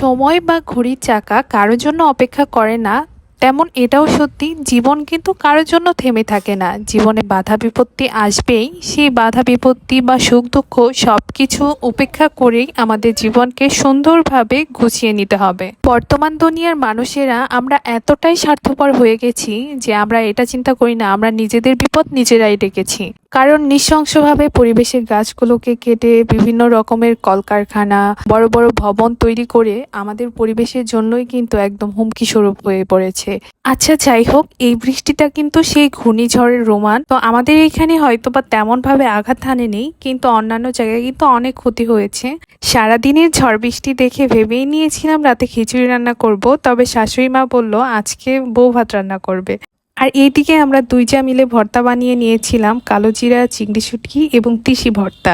সময় বা ঘড়ির চাকা কারোর জন্য অপেক্ষা করে না, তেমন এটাও সত্যি জীবন কিন্তু কারোর জন্য থেমে থাকে না। জীবনে বাধা বিপত্তি আসবেই, সেই বাধা বিপত্তি বা সুখ দুঃখ সব কিছু উপেক্ষা করেই আমাদের জীবনকে সুন্দরভাবে গুছিয়ে নিতে হবে। বর্তমান দুনিয়ার মানুষেরা আমরা এতটাই স্বার্থপর হয়ে গেছি যে আমরা এটা চিন্তা করি না আমরা নিজেদের বিপদ নিজেরাই ডেকেছি। কারণ নৃশংসভাবে পরিবেশের গাছগুলোকে কেটে বিভিন্ন রকমের কলকারখানা, বড় বড় ভবন তৈরি করে আমাদের পরিবেশের জন্যই কিন্তু একদম হুমকি স্বরূপ হয়ে পড়েছে। আচ্ছা যাই হোক, এই বৃষ্টিটা কিন্তু সেই ঘূর্ণিঝড়ের রোমান। তো আমাদের এখানে হয়তো বা তেমন ভাবে আঘাত হানেনি, কিন্তু অন্যান্য জায়গায় কিন্তু অনেক ক্ষতি হয়েছে। সারাদিনের ঝড় বৃষ্টি দেখে ভেবেই নিয়েছিলাম রাতে খিচুড়ি রান্না করব, তবে শাশুড়ি মা বলল আজকে বউ ভাত রান্না করবে। আর এইদিকে আমরা দুই যা মিলে ভর্তা বানিয়ে নিয়েছিলাম, কালো জিরা, চিংড়ি শুটকি এবং তিসি ভর্তা।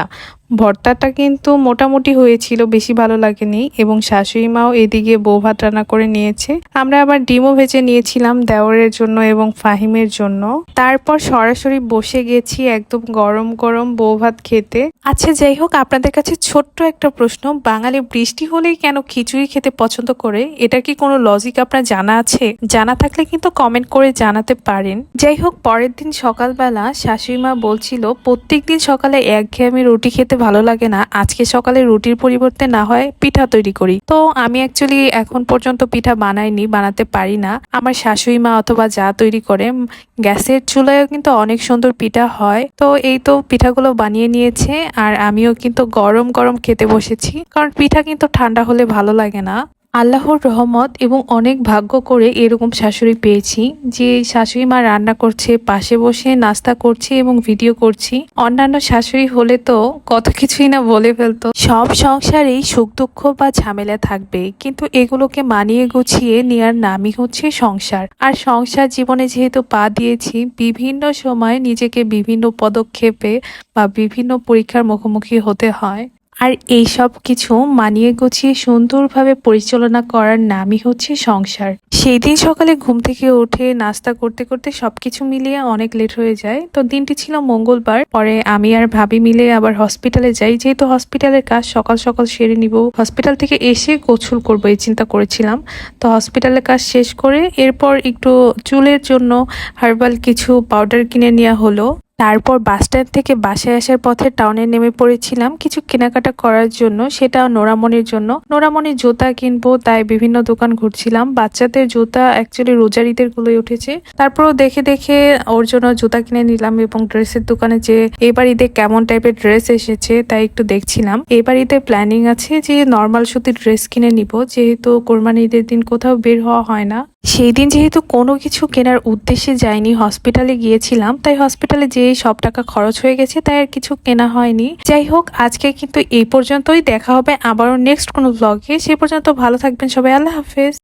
ভর্তাটা কিন্তু মোটামুটি হয়েছিল, বেশি ভালো লাগেনি। এবং শাশুড়ি মাও এদিকে বউ ভাত রান্না করে নিয়েছে। আমরা আবার ডিমও ভেজে নিয়েছিলাম দেওরের জন্য এবং ফাহিমের জন্য। তারপর সরাসরি বসে গেছি একদম গরম গরম বউ ভাত খেতে। আচ্ছা যাই হোক, আপনাদের কাছে ছোট্ট একটা প্রশ্ন, বাঙালি বৃষ্টি হলেই কেন খিচুড়ি খেতে পছন্দ করে? এটা কি কোনো লজিক আপনার জানা আছে? জানা থাকলে কিন্তু কমেন্ট করে জানাতে পারেন। যাই হোক, পরের দিন সকালবেলা শাশুড়ি মা বলছিল প্রত্যেকদিন সকালে একঘেয়েমি রুটি খেতে ভালো লাগে না, আজকে সকালে রুটির পরিবর্তে না হয় পিঠা তৈরি করি। তো আমি অ্যাকচুয়ালি এখন পর্যন্ত পিঠা বানাইনি, বানাতে পারি না। আমার শাশুড়ি মা অথবা যা তৈরি করে, গ্যাসের চুলায়ও কিন্তু অনেক সুন্দর পিঠা হয়। তো এই তো পিঠাগুলো বানিয়ে নিয়েছে, আর আমিও কিন্তু গরম গরম খেতে বসেছি, কারণ পিঠা কিন্তু ঠান্ডা হলে ভালো লাগে না। আল্লাহর রহমত এবং অনেক ভাগ্য করে এরকম শাশুড়ি পেয়েছি, যে শাশুড়ি মা রান্না করছে, পাশে বসে নাস্তা করছি এবং ভিডিও করছি। অন্যান্য শাশুড়ি হলে তো কত কিছুই না বলে ফেলতো। সব সংসারেই সুখ দুঃখ বা ঝামেলা থাকবে, কিন্তু এগুলোকে মানিয়ে গুছিয়ে নেওয়ার নামই হচ্ছে সংসার। আর সংসার জীবনে যেহেতু পা দিয়েছি, বিভিন্ন সময় নিজেকে বিভিন্ন পদক্ষেপে বা বিভিন্ন পরীক্ষার মুখোমুখি হতে হয়। আর এই সব কিছু মানিয়ে গুছিয়ে সুন্দরভাবে পরিচালনা করার নামই হচ্ছে সংসার। সেই দিন সকালে ঘুম থেকে উঠে নাস্তা করতে করতে সবকিছু মিলিয়ে অনেক লেট হয়ে যায়। তো দিনটি ছিল মঙ্গলবার। পরে আমি আর ভাবি মিলে আবার হসপিটালে যাই, যেহেতু হসপিটালের কাজ সকাল সকাল সেরে নিব, হসপিটাল থেকে এসে গোসল করবো এই চিন্তা করেছিলাম। তো হসপিটালের কাজ শেষ করে এরপর একটু চুলের জন্য হার্বাল কিছু পাউডার কিনে নেওয়া হলো। তারপর বাস স্ট্যান্ড থেকে বাসায় আসার পথে টাউনে নেমে পড়েছিলাম কিছু কেনাকাটা করার জন্য, সেটা নোরামনির জন্য। নোরামনির জুতা কিনবো, তাই বিভিন্ন দোকান ঘুরছিলাম। বাচ্চাদের জুতা অ্যাকচুয়ালি রোজার ঈদের গুলোই উঠেছে, তারপরও দেখে দেখে ওর জন্য জুতা কিনে নিলাম। এবং ড্রেসের দোকানে যে এবার ঈদে কেমন টাইপের ড্রেস এসেছে তাই একটু দেখছিলাম। এবার ঈদে প্ল্যানিং আছে যে নর্মাল সুতির ড্রেস কিনে নিব, যেহেতু কোরবানি ঈদের দিন কোথাও বের হওয়া হয় না। সেই দিন যেহেতু কোনো কিছু কেনার উদ্দেশ্যে যাইনি, হসপিটালে গিয়েছিলাম, তাই হসপিটালে যেয়ে সব টাকা খরচ হয়ে গেছে, তাই আর কিছু কেনা হয়নি। যাই হোক, আজকে কিন্তু এই পর্যন্তই। দেখা হবে আবারও নেক্সট কোনো ব্লগে। সে পর্যন্ত ভালো থাকবেন সবাই। আল্লাহ হাফেজ।